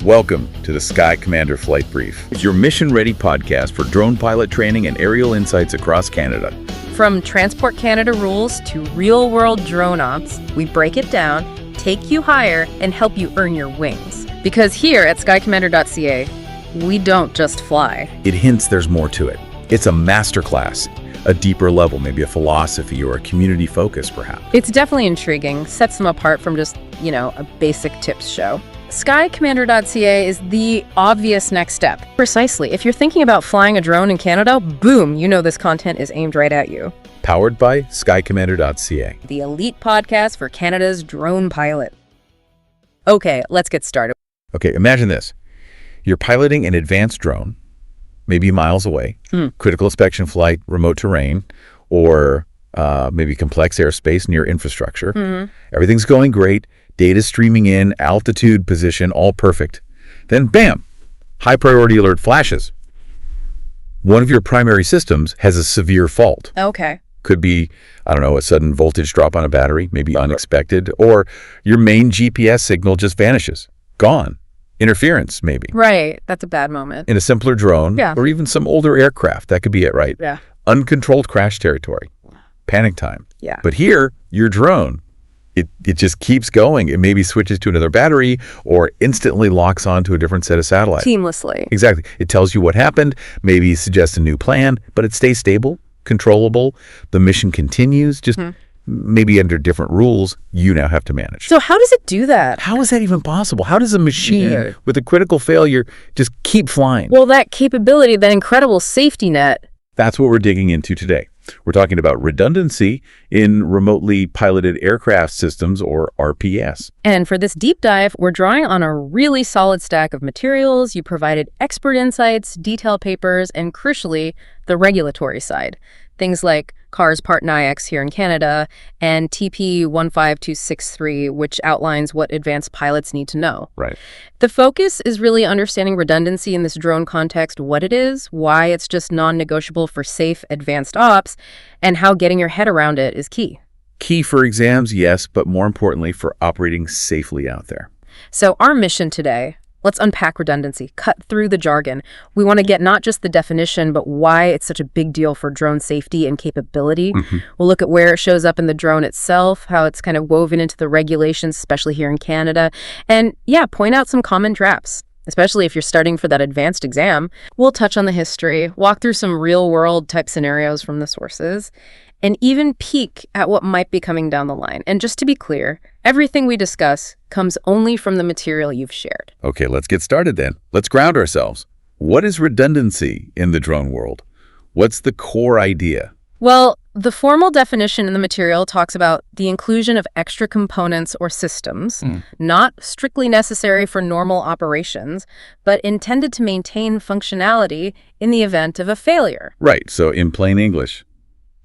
Welcome to the Sky Commander Flight Brief. It's your mission-ready podcast for drone pilot training and aerial insights across Canada. From Transport Canada rules to real-world drone ops, we break it down, take you higher, and help you earn your wings. Because here at skycommander.ca, we don't just fly. It hints there's more to it. It's a masterclass, a deeper level, maybe a philosophy or a community focus, perhaps. It's definitely intriguing, sets them apart from just, a basic tips show. SkyCommander.ca is the obvious next step. Precisely. If you're thinking about flying a drone in Canada, boom, this content is aimed right at you. Powered by SkyCommander.ca. The elite podcast for Canada's drone pilot. Okay, let's get started. Okay, imagine this. You're piloting an advanced drone, maybe miles away, critical inspection flight, remote terrain, or maybe complex airspace near infrastructure. Everything's going great. Data streaming in, altitude, position, all perfect. Then, bam, high priority alert flashes. One of your primary systems has a severe fault. Okay. Could be, a sudden voltage drop on a battery, maybe unexpected, or your main GPS signal just vanishes. Gone. Interference, maybe. Right. That's a bad moment. In a simpler drone, or even some older aircraft, that could be it, right? Yeah. Uncontrolled crash territory. Panic time. Yeah. But here, your drone, it just keeps going. It maybe switches to another battery or instantly locks onto a different set of satellites. Seamlessly. Exactly. It tells you what happened, maybe suggests a new plan, but it stays stable, controllable. The mission continues, just maybe under different rules you now have to manage. So how does it do that? How is that even possible? How does a machine with a critical failure just keep flying? Well, that capability, that incredible safety net. That's what we're digging into today. We're talking about redundancy in remotely piloted aircraft systems, or RPAS. And for this deep dive, we're drawing on a really solid stack of materials. You provided expert insights, detailed papers, and crucially, the regulatory side. Things like CARS Part 9X here in Canada and TP 15263, which outlines what advanced pilots need to know. Right. The focus is really understanding redundancy in this drone context, what it is, why it's just non-negotiable for safe advanced ops, and how getting your head around it is key. Key for exams, yes, but more importantly for operating safely out there. So our mission today, let's unpack redundancy, cut through the jargon. We want to get not just the definition, but why it's such a big deal for drone safety and capability. We'll look at where it shows up in the drone itself, how it's kind of woven into the regulations, especially here in Canada. And point out some common traps, especially if you're studying for that advanced exam. We'll touch on the history, walk through some real-world type scenarios from the sources, and even peek at what might be coming down the line. And just to be clear, everything we discuss comes only from the material you've shared. Okay, let's get started then. Let's ground ourselves. What is redundancy in the drone world? What's the core idea? Well, the formal definition in the material talks about the inclusion of extra components or systems, not strictly necessary for normal operations, but intended to maintain functionality in the event of a failure. Right, so in plain English,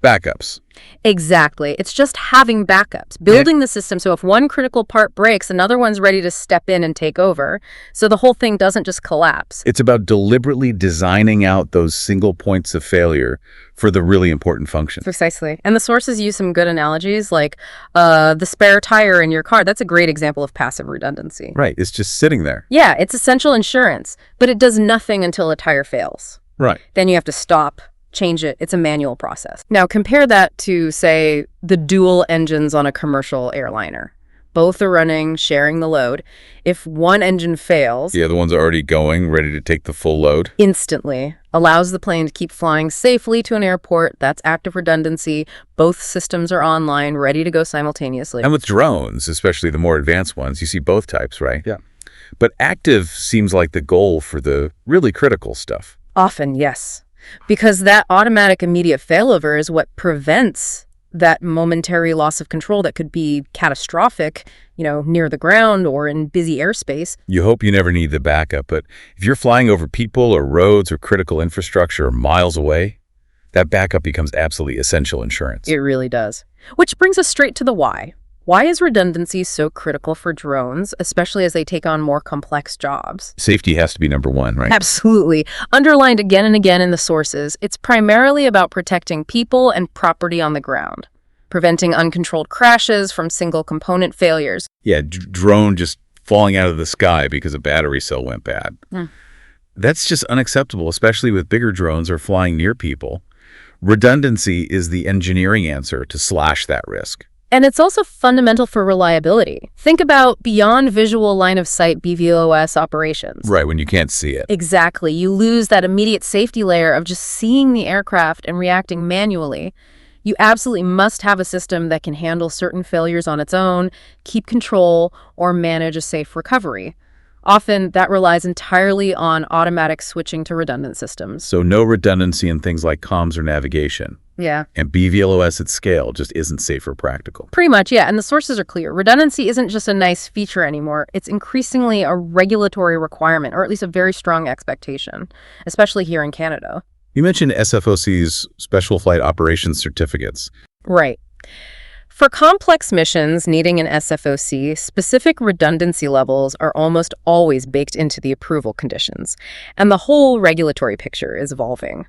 backups. Exactly. It's just having backups, building the system so if one critical part breaks, another one's ready to step in and take over, so the whole thing doesn't just collapse. It's about deliberately designing out those single points of failure for the really important function. Precisely. And the sources use some good analogies like the spare tire in your car. That's a great example of passive redundancy. Right. It's just sitting there. Yeah, it's essential insurance, but it does nothing until a tire fails. Right. Then you have to stop, change it. It's a manual process. Now compare that to, say, the dual engines on a commercial airliner. Both are running, sharing the load. If one engine fails, the other one's already going, ready to take the full load. Instantly allows the plane to keep flying safely to an airport. That's active redundancy. Both systems are online, ready to go simultaneously. And with drones, especially the more advanced ones, you see both types, right? Yeah. But active seems like the goal for the really critical stuff. Often, yes. Because that automatic immediate failover is what prevents that momentary loss of control that could be catastrophic, near the ground or in busy airspace. You hope you never need the backup, but if you're flying over people or roads or critical infrastructure miles away, that backup becomes absolutely essential insurance. It really does. Which brings us straight to the why. Why is redundancy so critical for drones, especially as they take on more complex jobs? Safety has to be number one, right? Absolutely. Underlined again and again in the sources, it's primarily about protecting people and property on the ground, preventing uncontrolled crashes from single component failures. Yeah, drone just falling out of the sky because a battery cell went bad. That's just unacceptable, especially with bigger drones or flying near people. Redundancy is the engineering answer to slash that risk. And it's also fundamental for reliability. Think about beyond visual line of sight BVLOS operations. Right, when you can't see it. Exactly. You lose that immediate safety layer of just seeing the aircraft and reacting manually. You absolutely must have a system that can handle certain failures on its own, keep control, or manage a safe recovery. Often, that relies entirely on automatic switching to redundant systems. So no redundancy in things like comms or navigation. Yeah. And BVLOS at scale just isn't safe or practical. Pretty much, yeah. And the sources are clear. Redundancy isn't just a nice feature anymore. It's increasingly a regulatory requirement, or at least a very strong expectation, especially here in Canada. You mentioned SFOC's Special Flight Operations Certificates. Right. For complex missions needing an SFOC, specific redundancy levels are almost always baked into the approval conditions, and the whole regulatory picture is evolving.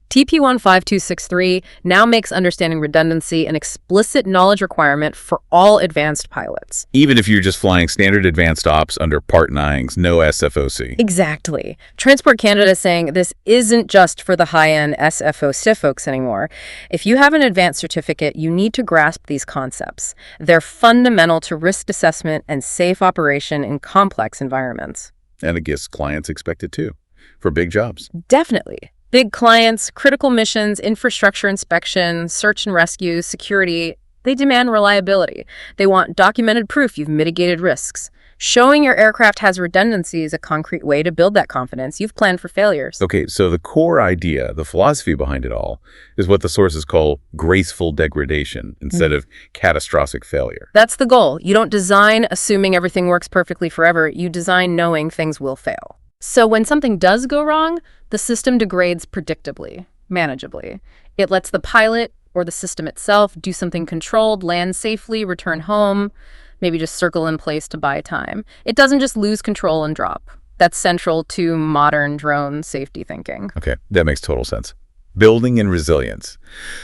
TP15263 now makes understanding redundancy an explicit knowledge requirement for all advanced pilots. Even if you're just flying standard advanced ops under Part 9's no SFOC. Exactly. Transport Canada is saying this isn't just for the high-end SFO folks anymore. If you have an advanced certificate, you need to grasp these concepts. They're fundamental to risk assessment and safe operation in complex environments. And I guess clients expect it too, for big jobs. Definitely. Big clients, critical missions, infrastructure inspection, search and rescue, security, they demand reliability. They want documented proof you've mitigated risks. Showing your aircraft has redundancy is a concrete way to build that confidence. You've planned for failures. Okay, so the core idea, the philosophy behind it all, is what the sources call graceful degradation instead of catastrophic failure. That's the goal. You don't design assuming everything works perfectly forever. You design knowing things will fail. So when something does go wrong, the system degrades predictably, manageably. It lets the pilot or the system itself do something controlled, land safely, return home, maybe just circle in place to buy time. It doesn't just lose control and drop. That's central to modern drone safety thinking. Okay, that makes total sense. Building in resilience.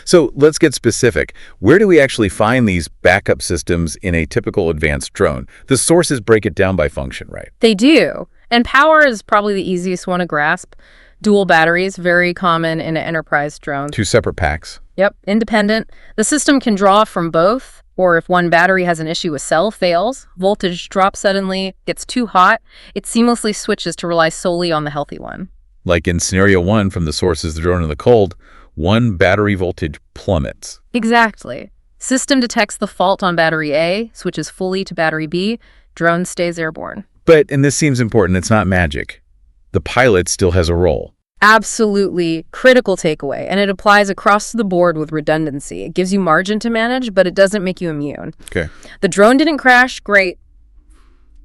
So let's get specific. Where do we actually find these backup systems in a typical advanced drone? The sources break it down by function, right? They do. And power is probably the easiest one to grasp. Dual batteries, very common in an enterprise drone. 2 separate packs. Yep, independent. The system can draw from both, or if one battery has an issue, a cell fails, voltage drops suddenly, gets too hot, it seamlessly switches to rely solely on the healthy one. Like in scenario 1 from the sources, the drone in the cold, one battery voltage plummets. Exactly. System detects the fault on battery A, switches fully to battery B, drone stays airborne. But, and this seems important, it's not magic. The pilot still has a role. Absolutely critical takeaway, and it applies across the board with redundancy. It gives you margin to manage, but it doesn't make you immune. Okay. The drone didn't crash, great,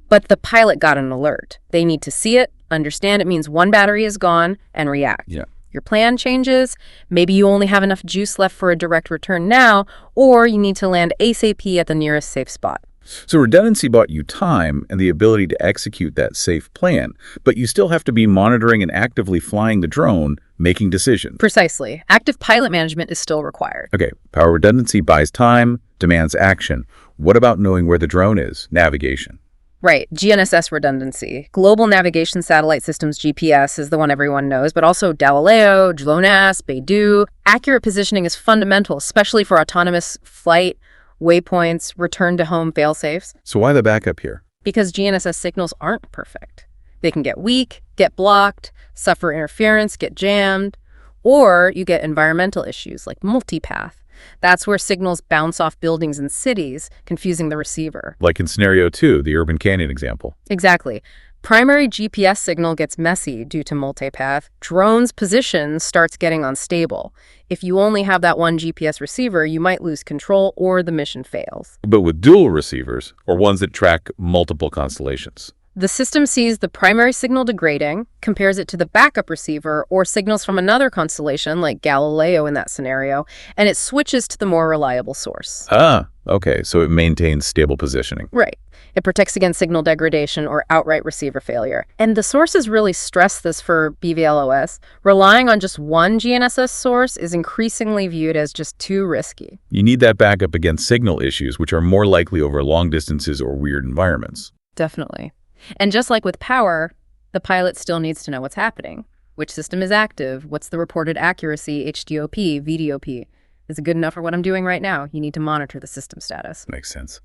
but the pilot got an alert. They need to see it, understand it means one battery is gone, and react. Yeah. Your plan changes, maybe you only have enough juice left for a direct return now, or you need to land ASAP at the nearest safe spot. So redundancy bought you time and the ability to execute that safe plan, but you still have to be monitoring and actively flying the drone, making decisions. Precisely. Active pilot management is still required. Okay, power redundancy buys time, demands action. What about knowing where the drone is? Navigation. Right, GNSS redundancy. Global Navigation Satellite Systems, GPS, is the one everyone knows, but also Galileo, GLONASS, Beidou. Accurate positioning is fundamental, especially for autonomous flight, waypoints, return-to-home fail-safes. So why the backup here? Because GNSS signals aren't perfect. They can get weak, get blocked, suffer interference, get jammed, or you get environmental issues like multipath. That's where signals bounce off buildings and cities, confusing the receiver. Like in scenario 2, the urban canyon example. Exactly. Primary GPS signal gets messy due to multipath. Drone's position starts getting unstable. If you only have that one GPS receiver, you might lose control or the mission fails. But with dual receivers, or ones that track multiple constellations. The system sees the primary signal degrading, compares it to the backup receiver or signals from another constellation, like Galileo in that scenario, and it switches to the more reliable source. Ah, okay, so it maintains stable positioning. Right. It protects against signal degradation or outright receiver failure. And the sources really stress this for BVLOS. Relying on just one GNSS source is increasingly viewed as just too risky. You need that backup against signal issues, which are more likely over long distances or weird environments. Definitely. And just like with power, the pilot still needs to know what's happening. Which system is active? What's the reported accuracy, HDOP, VDOP? Is it good enough for what I'm doing right now? You need to monitor the system status. Makes sense.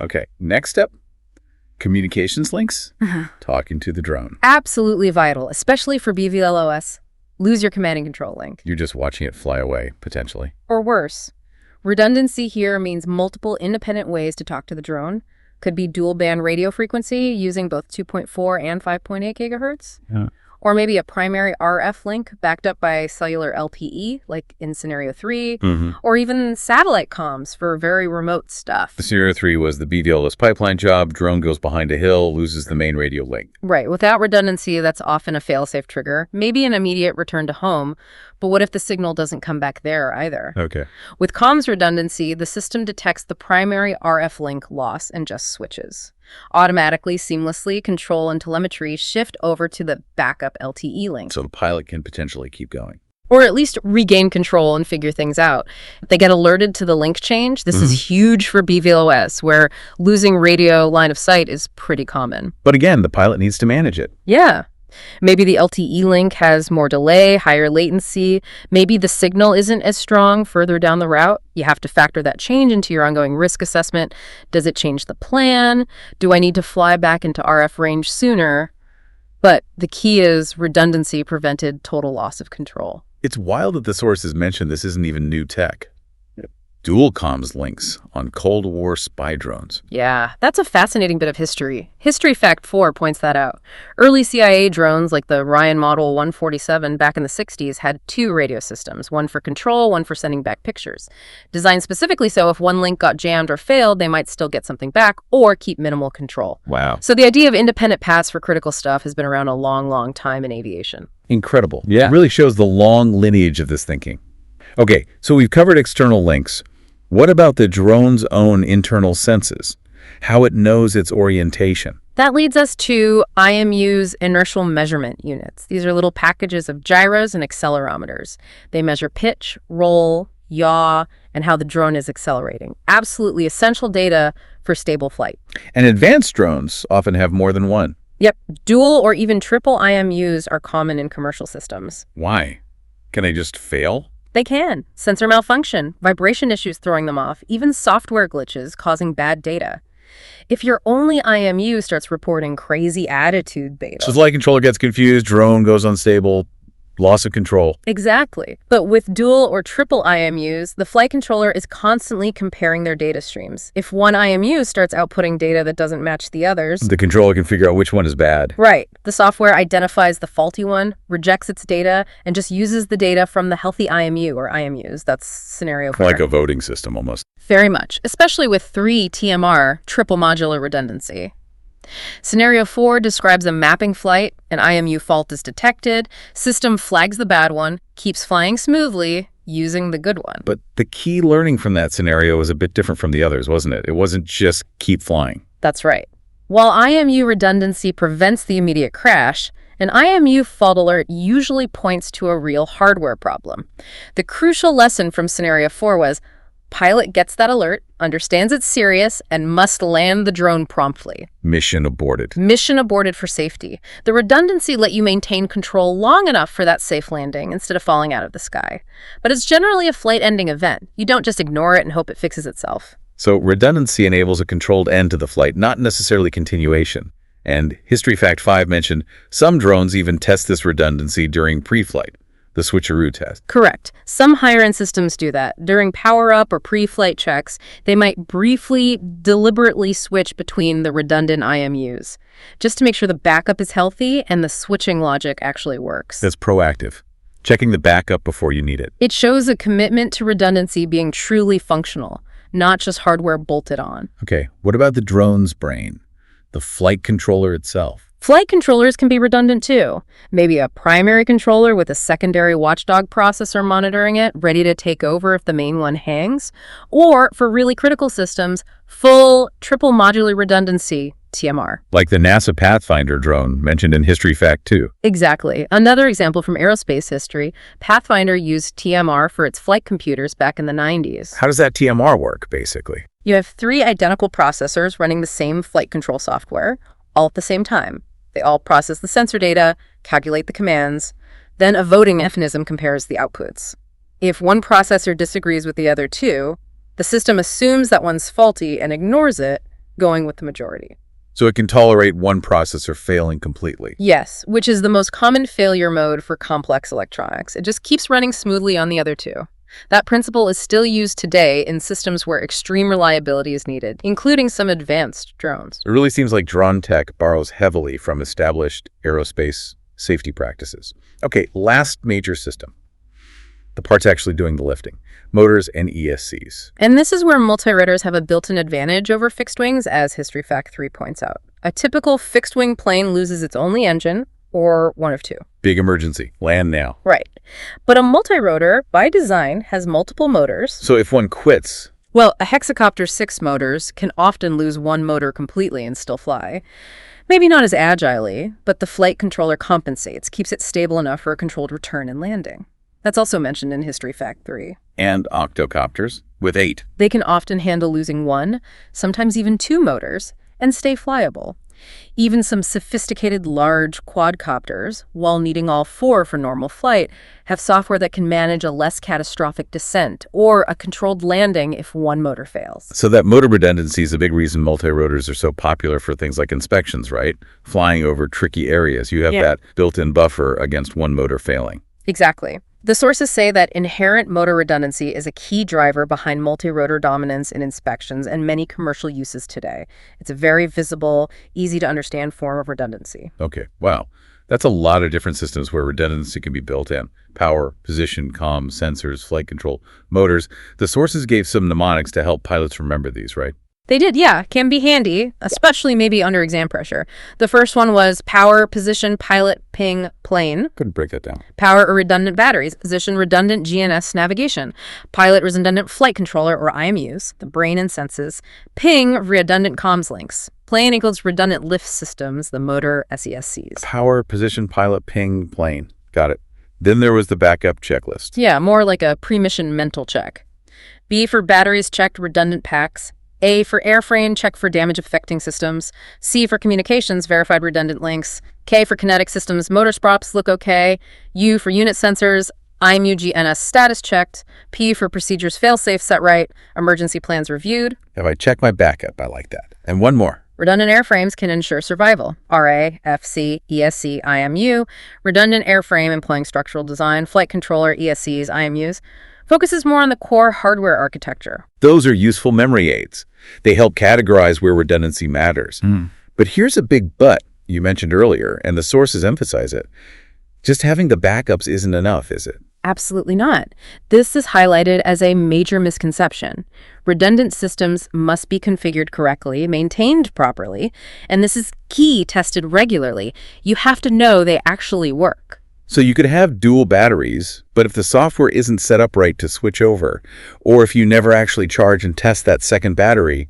Okay, next step, communications links, talking to the drone. Absolutely vital, especially for BVLOS. Lose your command and control link. You're just watching it fly away, potentially. Or worse. Redundancy here means multiple independent ways to talk to the drone. Could be dual band radio frequency using both 2.4 and 5.8 gigahertz. Yeah. Or maybe a primary RF link backed up by cellular LTE, like in Scenario 3, or even satellite comms for very remote stuff. The Scenario 3 was the BVLOS pipeline job. Drone goes behind a hill, loses the main radio link. Right. Without redundancy, that's often a fail-safe trigger, maybe an immediate return to home. But what if the signal doesn't come back there either? Okay. With comms redundancy, the system detects the primary RF link loss and just switches. Automatically, seamlessly, control and telemetry shift over to the backup LTE link. So the pilot can potentially keep going. Or at least regain control and figure things out. If they get alerted to the link change, this is huge for BVLOS, where losing radio line of sight is pretty common. But again, the pilot needs to manage it. Yeah. Maybe the LTE link has more delay, higher latency. Maybe the signal isn't as strong further down the route. You have to factor that change into your ongoing risk assessment. Does it change the plan? Do I need to fly back into RF range sooner? But the key is redundancy prevented total loss of control. It's wild that the sources mentioned this isn't even new tech. Dual comms links on Cold War spy drones. Yeah, that's a fascinating bit of history. History Fact 4 points that out. Early CIA drones like the Ryan Model 147 back in the 60s had two radio systems, one for control, one for sending back pictures. Designed specifically so if one link got jammed or failed, they might still get something back or keep minimal control. Wow. So the idea of independent paths for critical stuff has been around a long, long time in aviation. Incredible. Yeah. It really shows the long lineage of this thinking. Okay, so we've covered external links. What about the drone's own internal senses? How it knows its orientation? That leads us to IMU's inertial measurement units. These are little packages of gyros and accelerometers. They measure pitch, roll, yaw, and how the drone is accelerating. Absolutely essential data for stable flight. And advanced drones often have more than one. Yep. Dual or even triple IMUs are common in commercial systems. Why? Can they just fail? They can. Sensor malfunction, vibration issues throwing them off, even software glitches causing bad data. If your only IMU starts reporting crazy attitude data. So the flight controller gets confused, drone goes unstable, loss of control. Exactly. But with dual or triple IMUs, the flight controller is constantly comparing their data streams. If one IMU starts outputting data that doesn't match the others, the controller can figure out which one is bad. Right. The software identifies the faulty one, rejects its data, and just uses the data from the healthy IMU or IMUs. That's Scenario 4. Like a voting system almost. Very much, especially with 3 TMR, triple modular redundancy. Scenario 4 describes a mapping flight. An IMU fault is detected. System flags the bad one, keeps flying smoothly, using the good one. But the key learning from that scenario was a bit different from the others, wasn't it? It wasn't just keep flying. That's right. While IMU redundancy prevents the immediate crash, an IMU fault alert usually points to a real hardware problem. The crucial lesson from Scenario 4 was, pilot gets that alert, understands it's serious, and must land the drone promptly. Mission aborted. Mission aborted for safety. The redundancy let you maintain control long enough for that safe landing instead of falling out of the sky. But it's generally a flight-ending event. You don't just ignore it and hope it fixes itself. So redundancy enables a controlled end to the flight, not necessarily continuation. And History Fact 5 mentioned some drones even test this redundancy during pre-flight. The switcheroo test. Correct. Some higher-end systems do that. During power-up or pre-flight checks, they might briefly, deliberately switch between the redundant IMUs, just to make sure the backup is healthy and the switching logic actually works. That's proactive. Checking the backup before you need it. It shows a commitment to redundancy being truly functional, not just hardware bolted on. Okay, what about the drone's brain? The flight controller itself? Flight controllers can be redundant too. Maybe a primary controller with a secondary watchdog processor monitoring it, ready to take over if the main one hangs. Or, for really critical systems, full triple modular redundancy, TMR. Like the NASA Pathfinder drone mentioned in History Fact 2. Exactly. Another example from aerospace history, Pathfinder used TMR for its flight computers back in the 90s. How does that TMR work, basically? You have 3 identical processors running the same flight control software. all at the same time. They all process the sensor data, calculate the commands, then a voting mechanism compares the outputs. If one processor disagrees with the other two, the system assumes that one's faulty and ignores it, going with the majority. So it can tolerate one processor failing completely. Yes, which is the most common failure mode for complex electronics. It just keeps running smoothly on the other two. That principle is still used today in systems where extreme reliability is needed, including some advanced drones. It really seems like drone tech borrows heavily from established aerospace safety practices. Okay, last major system. The part's actually doing the lifting. Motors and ESCs. And this is where multi-rotors have a built-in advantage over fixed wings, as History Fact 3 points out. A typical fixed-wing plane loses its only engine, or one of two. Big emergency. Land now. Right. But a multi-rotor, by design, has multiple motors. So if one quits... Well, a hexacopter's 6 motors can often lose one motor completely and still fly. Maybe not as agilely, but the flight controller compensates, keeps it stable enough for a controlled return and landing. That's also mentioned in History Fact 3. And octocopters with 8. They can often handle losing 1, sometimes even 2 motors, and stay flyable. Even some sophisticated large quadcopters, while needing all 4 for normal flight, have software that can manage a less catastrophic descent or a controlled landing if one motor fails. So that motor redundancy is a big reason multi-rotors are so popular for things like inspections, right? Flying over tricky areas. You have that built-in buffer against one motor failing. Exactly. The sources say that inherent motor redundancy is a key driver behind multi-rotor dominance in inspections and many commercial uses today. It's a very visible, easy-to-understand form of redundancy. Okay, wow. That's a lot of different systems where redundancy can be built in. Power, position, comms, sensors, flight control, motors. The sources gave some mnemonics to help pilots remember these, right? They did, yeah. Can be handy, especially maybe under exam pressure. The first one was power, position, pilot, ping, plane. Couldn't break that down. Power or redundant batteries. Position, redundant GNS navigation. Pilot, redundant flight controller or IMUs, the brain and senses. Ping, redundant comms links. Plane equals redundant lift systems, the motor SESCs. Power, position, pilot, ping, plane. Got it. Then there was the backup checklist. Yeah, more like a pre-mission mental check. B for batteries checked, redundant packs. A for airframe, check for damage affecting systems. C for communications, verified redundant links. K for kinetic systems, motor props look okay. U for unit sensors, IMU GNS status checked. P for procedures fail-safe set right. Emergency plans reviewed. If I check my backup, I like that. And one more. Redundant airframes can ensure survival. RA, FC, ESC, IMU. Redundant airframe employing structural design, flight controller, ESCs, IMUs. Focuses more on the core hardware architecture. Those are useful memory aids. They help categorize where redundancy matters. But here's a big but you mentioned earlier, and the sources emphasize it. Just having the backups isn't enough, is it? Absolutely not. This is highlighted as a major misconception. Redundant systems must be configured correctly, maintained properly, and this is key, tested regularly. You have to know they actually work. So you could have dual batteries, but if the software isn't set up right to switch over, or if you never actually charge and test that second battery,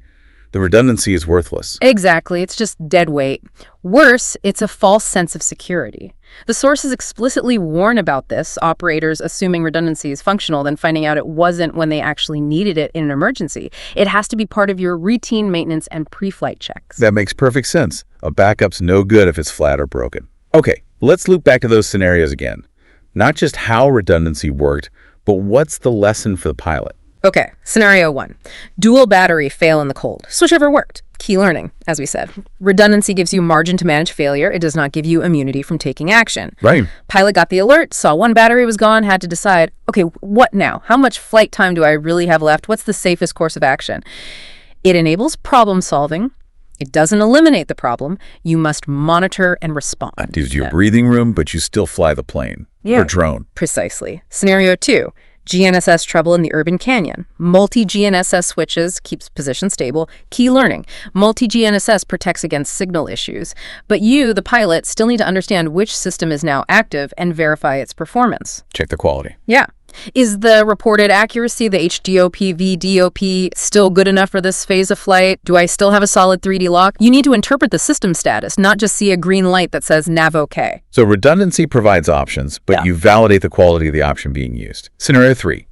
the redundancy is worthless. Exactly. It's just dead weight. Worse, it's a false sense of security. The sources explicitly warn about this, operators assuming redundancy is functional, then finding out it wasn't when they actually needed it in an emergency. It has to be part of your routine maintenance and pre-flight checks. That makes perfect sense. A backup's no good if it's flat or broken. Okay, let's loop back to those scenarios again. Not just how redundancy worked, but what's the lesson for the pilot? Okay, scenario 1. Dual battery fail in the cold. Switchover worked. Key learning, as we said. Redundancy gives you margin to manage failure. It does not give you immunity from taking action. Right. Pilot got the alert, saw one battery was gone, had to decide, okay, what now? How much flight time do I really have left? What's the safest course of action? It enables problem solving. It doesn't eliminate the problem. You must monitor and respond. That gives you breathing room, but you still fly the plane or drone. Precisely. Scenario 2. GNSS trouble in the urban canyon. Multi-GNSS switches, keeps position stable. Key learning. Multi-GNSS protects against signal issues. But you, the pilot, still need to understand which system is now active and verify its performance. Check the quality. Yeah. Is the reported accuracy, the HDOP, VDOP, still good enough for this phase of flight? Do I still have a solid 3D lock? You need to interpret the system status, not just see a green light that says nav OK. So redundancy provides options, but you validate the quality of the option being used. Scenario 3.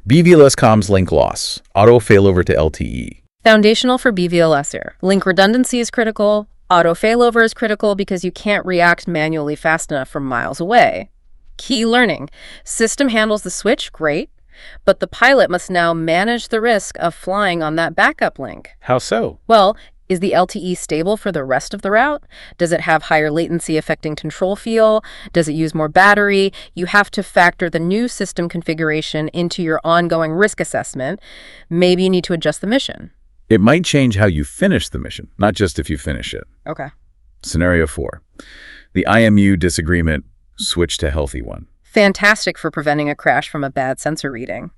BVLOS comms link loss. Auto failover to LTE. Foundational for BVLOS here. Link redundancy is critical. Auto failover is critical because you can't react manually fast enough from miles away. Key learning. System handles the switch, great, but the pilot must now manage the risk of flying on that backup link. How so? Well, is the LTE stable for the rest of the route? Does it have higher latency affecting control feel? Does it use more battery? You have to factor the new system configuration into your ongoing risk assessment. Maybe you need to adjust the mission. It might change how you finish the mission, not just if you finish it. Okay. Scenario 4. The IMU disagreement, switch to healthy one. Fantastic for preventing a crash from a bad sensor reading.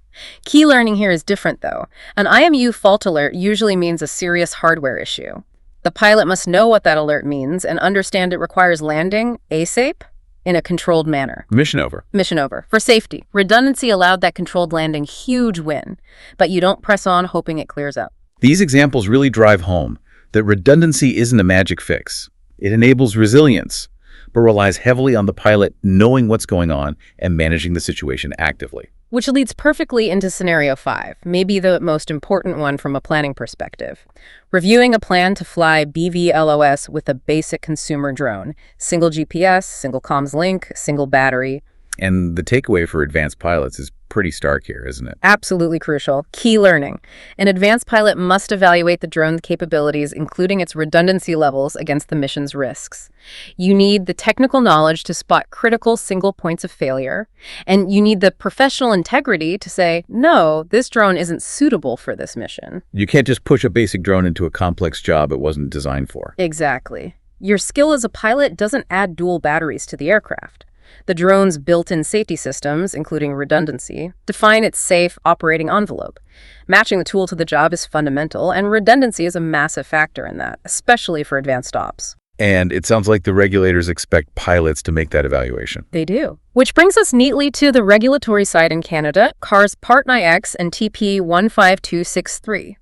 Key learning here is different, though. An IMU fault alert usually means a serious hardware issue. The pilot must know what that alert means and understand it requires landing ASAP in a controlled manner. Mission over. Mission over. For safety, redundancy allowed that controlled landing, huge win. But you don't press on hoping it clears up. These examples really drive home that redundancy isn't a magic fix. It enables resilience, but relies heavily on the pilot knowing what's going on and managing the situation actively. Which leads perfectly into scenario 5, maybe the most important one from a planning perspective. Reviewing a plan to fly BVLOS with a basic consumer drone. Single GPS, single comms link, single battery. And the takeaway for advanced pilots is pretty stark here, isn't it? Absolutely crucial. Key learning. An advanced pilot must evaluate the drone's capabilities, including its redundancy levels, against the mission's risks. You need the technical knowledge to spot critical single points of failure, and you need the professional integrity to say, no, this drone isn't suitable for this mission. You can't just push a basic drone into a complex job it wasn't designed for. Exactly. Your skill as a pilot doesn't add dual batteries to the aircraft. The drone's built-in safety systems, including redundancy, define its safe operating envelope. Matching the tool to the job is fundamental, and redundancy is a massive factor in that, especially for advanced ops. And it sounds like the regulators expect pilots to make that evaluation. They do. Which brings us neatly to the regulatory side in Canada, CARS Part 9X and TP 15263.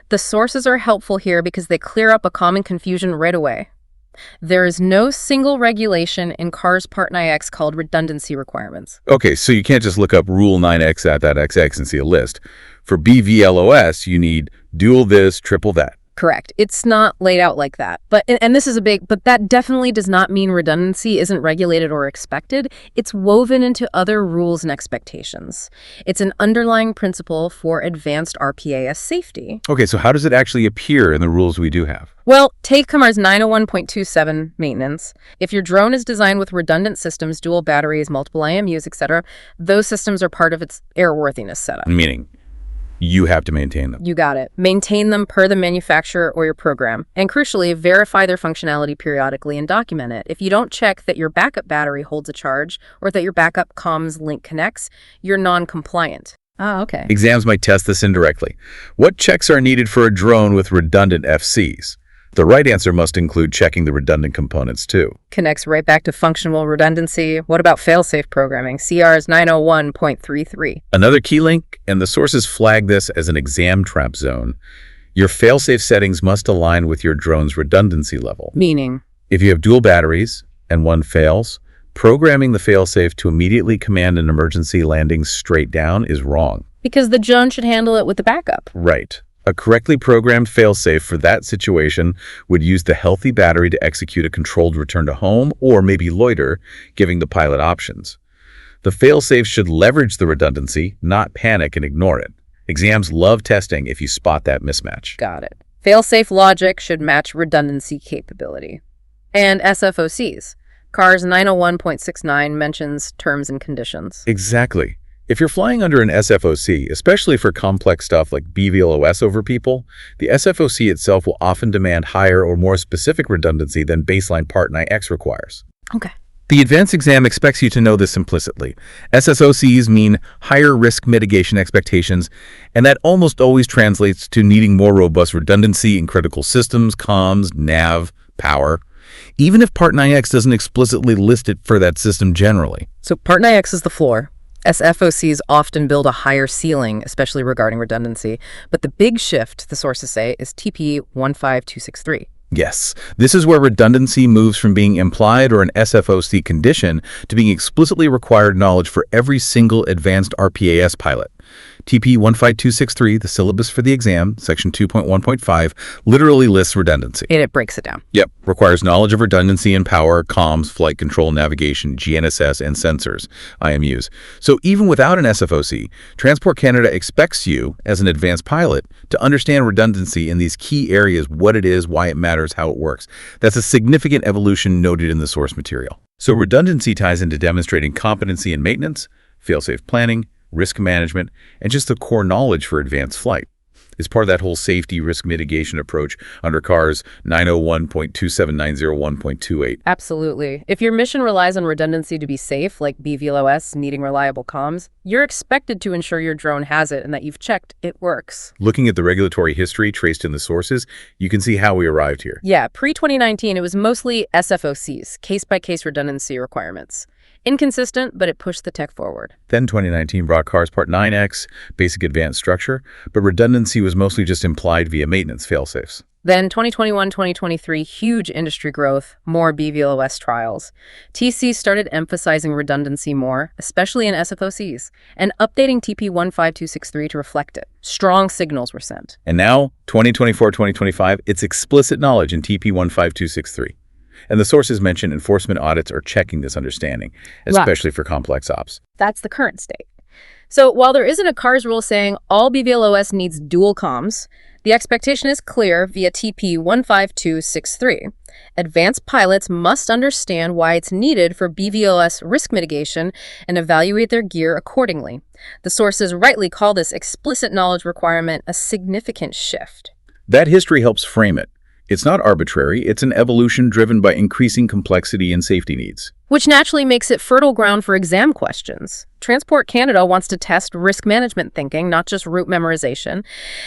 The sources are helpful here because they clear up a common confusion right away. There is no single regulation in CARS Part 9X called redundancy requirements. Okay, so you can't just look up Rule 9X at that XX and see a list. For BVLOS, you need dual this, triple that. Correct. It's not laid out like that. But this is but that definitely does not mean redundancy isn't regulated or expected. It's woven into other rules and expectations. It's an underlying principle for advanced RPAS safety. Okay, so how does it actually appear in the rules we do have? Well, take CARS 901.27 maintenance. If your drone is designed with redundant systems, dual batteries, multiple IMUs, etc., those systems are part of its airworthiness setup. Meaning, you have to maintain them. You got it. Maintain them per the manufacturer or your program. And crucially, verify their functionality periodically and document it. If you don't check that your backup battery holds a charge or that your backup comms link connects, you're non-compliant. Ah, okay. Exams might test this indirectly. What checks are needed for a drone with redundant FCs? The right answer must include checking the redundant components too. Connects right back to functional redundancy. What about fail-safe programming? CR's 901.33. Another key link, and the sources flag this as an exam trap zone. Your fail-safe settings must align with your drone's redundancy level. Meaning? If you have dual batteries and one fails, programming the fail-safe to immediately command an emergency landing straight down is wrong. Because the drone should handle it with the backup. Right. A correctly programmed failsafe for that situation would use the healthy battery to execute a controlled return to home or maybe loiter, giving the pilot options. The failsafe should leverage the redundancy, not panic and ignore it. Exams love testing if you spot that mismatch. Got it. Failsafe logic should match redundancy capability. And SFOCs. CARS 901.69 mentions terms and conditions. Exactly. If you're flying under an SFOC, especially for complex stuff like BVLOS over people, the SFOC itself will often demand higher or more specific redundancy than baseline Part 9X requires. Okay. The advanced exam expects you to know this implicitly. SFOCs mean higher risk mitigation expectations, and that almost always translates to needing more robust redundancy in critical systems, comms, nav, power, even if Part 9X doesn't explicitly list it for that system generally. So Part 9X is the floor. SFOCs often build a higher ceiling, especially regarding redundancy. But the big shift, the sources say, is TP 15263. Yes, this is where redundancy moves from being implied or an SFOC condition to being explicitly required knowledge for every single advanced RPAS pilot. TP 15263, the syllabus for the exam, section 2.1.5, literally lists redundancy. And it breaks it down. Yep. Requires knowledge of redundancy in power, comms, flight control, navigation, GNSS, and sensors, IMUs. So even without an SFOC, Transport Canada expects you, as an advanced pilot, to understand redundancy in these key areas, what it is, why it matters, how it works. That's a significant evolution noted in the source material. So redundancy ties into demonstrating competency in maintenance, fail-safe planning, risk management, and just the core knowledge for advanced flight. It's part of that whole safety risk mitigation approach under CARS 901.27901.28. Absolutely. If your mission relies on redundancy to be safe, like BVLOS needing reliable comms, you're expected to ensure your drone has it and that you've checked it works. Looking at the regulatory history traced in the sources, you can see how we arrived here. Yeah, pre-2019, it was mostly SFOCs, case-by-case redundancy requirements. Inconsistent, but it pushed the tech forward. Then 2019 brought CARS Part 9X, basic advanced structure, but redundancy was mostly just implied via maintenance failsafes. Then 2021-2023, huge industry growth, more BVLOS trials. TC started emphasizing redundancy more, especially in SFOCs, and updating TP 15263 to reflect it. Strong signals were sent. And now, 2024-2025, it's explicit knowledge in TP 15263. And the sources mention enforcement audits are checking this understanding, especially for complex ops. That's the current state. So while there isn't a CARS rule saying all BVLOS needs dual comms, the expectation is clear via TP 15263. Advanced pilots must understand why it's needed for BVLOS risk mitigation and evaluate their gear accordingly. The sources rightly call this explicit knowledge requirement a significant shift. That history helps frame it. It's not arbitrary, it's an evolution driven by increasing complexity and safety needs. Which naturally makes it fertile ground for exam questions. Transport Canada wants to test risk management thinking, not just route memorization,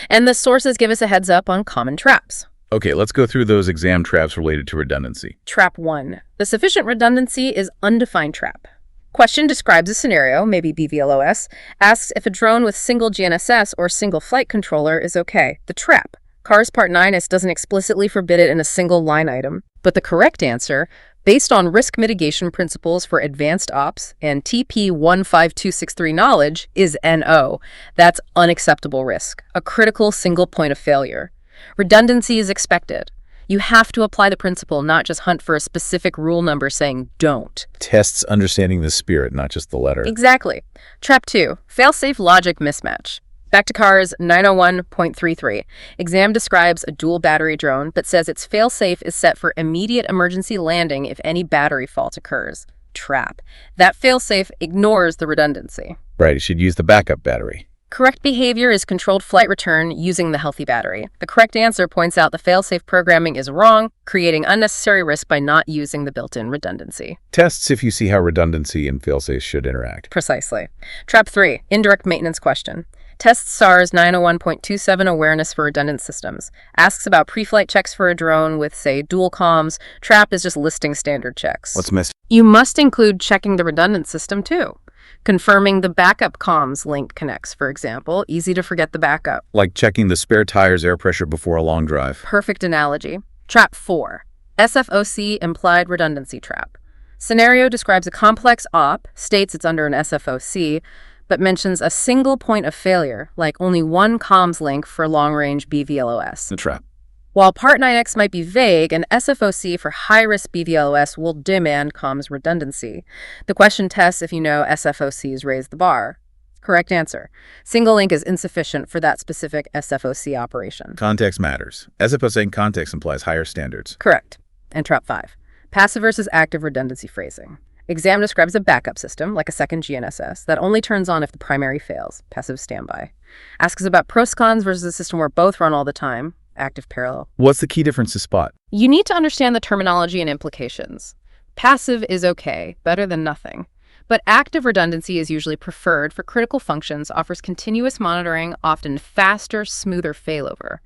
and the sources give us a heads up on common traps. Okay, let's go through those exam traps related to redundancy. Trap 1. The sufficient redundancy is undefined trap. Question describes a scenario, maybe BVLOS, asks if a drone with single GNSS or single flight controller is okay. The trap. CARS Part 9S doesn't explicitly forbid it in a single line item, but the correct answer, based on risk mitigation principles for advanced ops and TP 15263 knowledge, is NO. That's unacceptable risk, a critical single point of failure. Redundancy is expected. You have to apply the principle, not just hunt for a specific rule number saying don't. Tests understanding the spirit, not just the letter. Exactly. Trap 2, fail-safe logic mismatch. Back to CARS 901.33. Exam describes a dual battery drone, but says its fail-safe is set for immediate emergency landing if any battery fault occurs. Trap. That fail-safe ignores the redundancy. Right, you should use the backup battery. Correct behavior is controlled flight return using the healthy battery. The correct answer points out the fail-safe programming is wrong, creating unnecessary risk by not using the built-in redundancy. Tests if you see how redundancy and fail-safes should interact. Precisely. Trap 3, indirect maintenance question. Tests SARS 901.27 awareness for redundant systems. Asks about pre-flight checks for a drone with, say, dual comms. Trap is just listing standard checks. What's missing? You must include checking the redundant system, too. Confirming the backup comms link connects, for example. Easy to forget the backup. Like checking the spare tire's air pressure before a long drive. Perfect analogy. Trap 4. SFOC implied redundancy trap. Scenario describes a complex op, states it's under an SFOC, but mentions a single point of failure, like only one comms link for long-range BVLOS. The trap. While Part 9X might be vague, an SFOC for high-risk BVLOS will demand comms redundancy. The question tests if you know SFOCs raise the bar. Correct answer. Single link is insufficient for that specific SFOC operation. Context matters. SFOC context implies higher standards. Correct. And trap 5. Passive versus active redundancy phrasing. Exam describes a backup system, like a second GNSS, that only turns on if the primary fails, passive standby. Asks about pros cons versus a system where both run all the time, active parallel. What's the key difference to spot? You need to understand the terminology and implications. Passive is okay, better than nothing. But active redundancy is usually preferred for critical functions, offers continuous monitoring, often faster, smoother failover.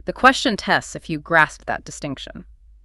The question tests if you grasp that distinction.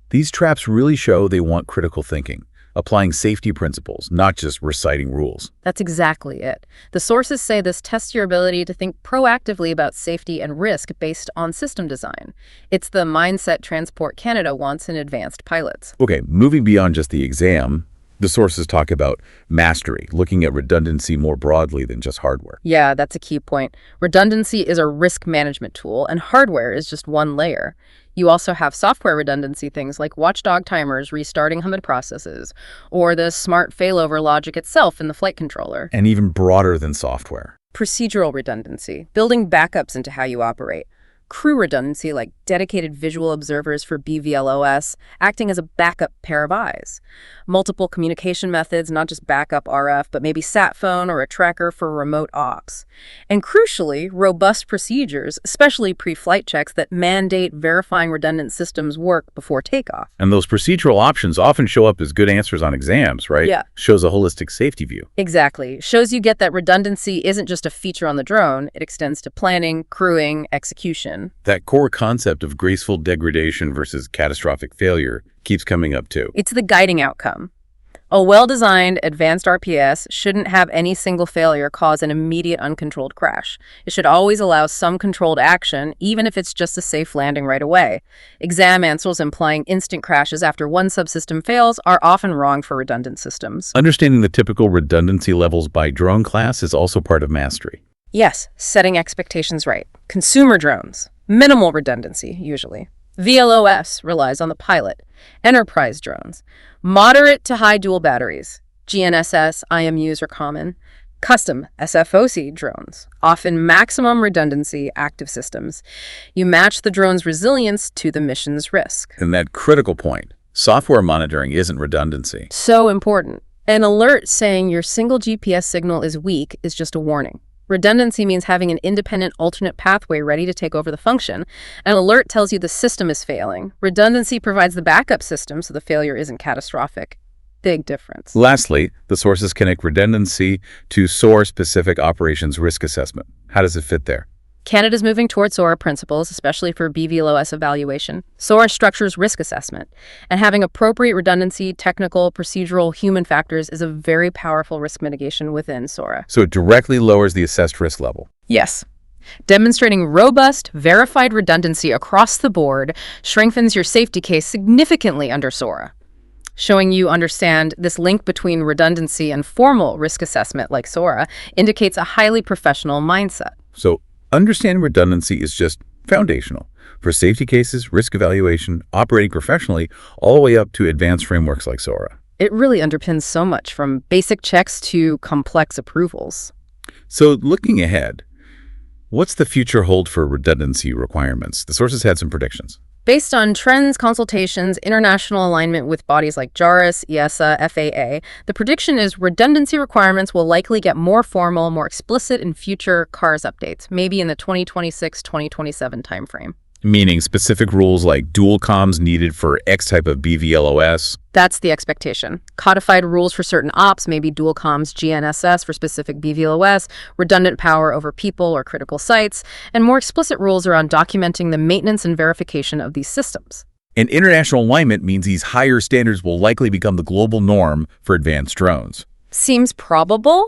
These traps really show they want critical thinking, applying safety principles, not just reciting rules. That's exactly it. The sources say this tests your ability to think proactively about safety and risk based on system design. It's the mindset Transport Canada wants in advanced pilots. Okay, moving beyond just the exam, The sources talk about mastery, looking at redundancy more broadly than just hardware. Yeah, that's a key point. Redundancy is a risk management tool, and hardware is just one layer. You also have software redundancy, things like watchdog timers restarting Hamid processes, or the smart failover logic itself in the flight controller. And even broader than software. Procedural redundancy, building backups into how you operate. Crew redundancy, like dedicated visual observers for BVLOS, acting as a backup pair of eyes. Multiple communication methods, not just backup RF, but maybe sat phone or a tracker for remote aux. And crucially, robust procedures, especially pre-flight checks that mandate verifying redundant systems work before takeoff. And those procedural options often show up as good answers on exams, right? Yeah. Shows a holistic safety view. Exactly. Shows you get that redundancy isn't just a feature on the drone, it extends to planning, crewing, execution. That core concept of graceful degradation versus catastrophic failure keeps coming up too. It's the guiding outcome. A well-designed advanced RPAS shouldn't have any single failure cause an immediate uncontrolled crash. It should always allow some controlled action, even if it's just a safe landing right away. Exam answers implying instant crashes after one subsystem fails are often wrong for redundant systems. Understanding the typical redundancy levels by drone class is also part of mastery. Yes, setting expectations right. Consumer drones, minimal redundancy, usually. VLOS relies on the pilot. Enterprise drones, moderate to high dual batteries. GNSS, IMUs are common. Custom SFOC drones, often maximum redundancy active systems. You match the drone's resilience to the mission's risk. And that critical point, software monitoring isn't redundancy. So important. An alert saying your single GPS signal is weak is just a warning. Redundancy means having an independent alternate pathway ready to take over the function. An alert tells you the system is failing. Redundancy provides the backup system so the failure isn't catastrophic. Big difference. Lastly, the sources connect redundancy to SOAR-specific operations risk assessment. How does it fit there? Canada's moving towards SOAR principles, especially for BVLOS evaluation. SOAR structures risk assessment, and having appropriate redundancy, technical, procedural, human factors is a very powerful risk mitigation within SOAR. So it directly lowers the assessed risk level. Yes. Demonstrating robust, verified redundancy across the board strengthens your safety case significantly under SOAR. Showing you understand this link between redundancy and formal risk assessment like SOAR indicates a highly professional mindset. So understanding redundancy is just foundational for safety cases, risk evaluation, operating professionally, all the way up to advanced frameworks like SOAR. It really underpins so much, from basic checks to complex approvals. So looking ahead, what's the future hold for redundancy requirements? The sources had some predictions. Based on trends, consultations, international alignment with bodies like JARIS, EASA, FAA, the prediction is redundancy requirements will likely get more formal, more explicit in future CARS updates, maybe in the 2026-2027 timeframe. Meaning specific rules like dual comms needed for X type of BVLOS. That's the expectation. Codified rules for certain ops, maybe dual comms GNSS for specific BVLOS, redundant power over people or critical sites, and more explicit rules around documenting the maintenance and verification of these systems. And international alignment means these higher standards will likely become the global norm for advanced drones. Seems probable.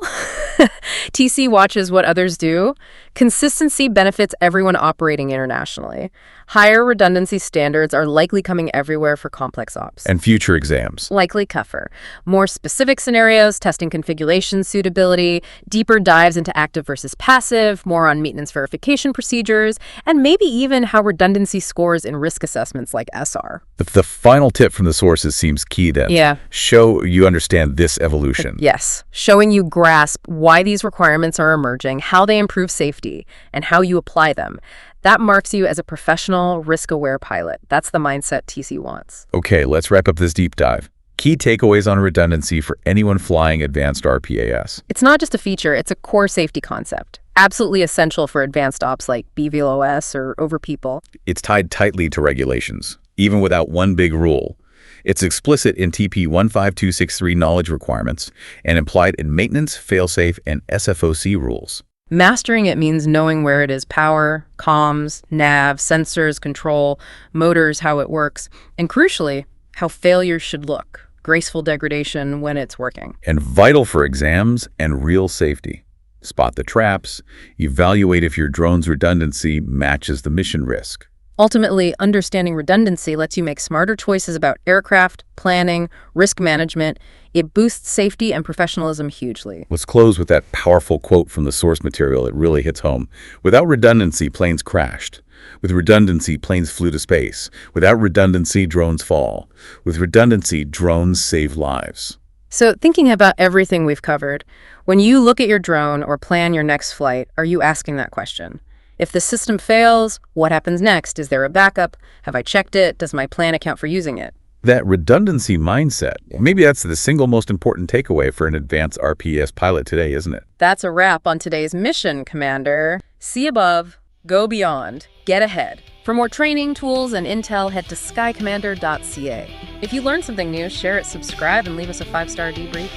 TC watches what others do. Consistency benefits everyone operating internationally. Higher redundancy standards are likely coming everywhere for complex ops. And future exams. Likely tougher. More specific scenarios, testing configuration suitability, deeper dives into active versus passive, more on maintenance verification procedures, and maybe even how redundancy scores in risk assessments like SR. The final tip from the sources seems key then. Yeah. Show you understand this evolution. Yes. Showing you grasp why these requirements are emerging, how they improve safety, and how you apply them. That marks you as a professional, risk-aware pilot. That's the mindset TC wants. Okay, let's wrap up this deep dive. Key takeaways on redundancy for anyone flying advanced RPAS. It's not just a feature, it's a core safety concept. Absolutely essential for advanced ops like BVLOS or over people. It's tied tightly to regulations, even without one big rule. It's explicit in TP 15263 knowledge requirements and implied in maintenance, failsafe, and SFOC rules. Mastering it means knowing where it is power, comms, nav, sensors, control, motors, how it works, and crucially, how failures should look. Graceful degradation when it's working. And vital for exams and real safety. Spot the traps, evaluate if your drone's redundancy matches the mission risk. Ultimately, understanding redundancy lets you make smarter choices about aircraft, planning, risk management. It boosts safety and professionalism hugely. Let's close with that powerful quote from the source material. It really hits home. Without redundancy, planes crashed. With redundancy, planes flew to space. Without redundancy, drones fall. With redundancy, drones save lives. So, thinking about everything we've covered, when you look at your drone or plan your next flight, are you asking that question? If the system fails, what happens next? Is there a backup? Have I checked it? Does my plan account for using it? That redundancy mindset, maybe that's the single most important takeaway for an advanced RPAS pilot today, isn't it? That's a wrap on today's mission, Commander. See above, go beyond, get ahead. For more training, tools, and intel, head to skycommander.ca. If you learned something new, share it, subscribe, and leave us a 5-star debrief.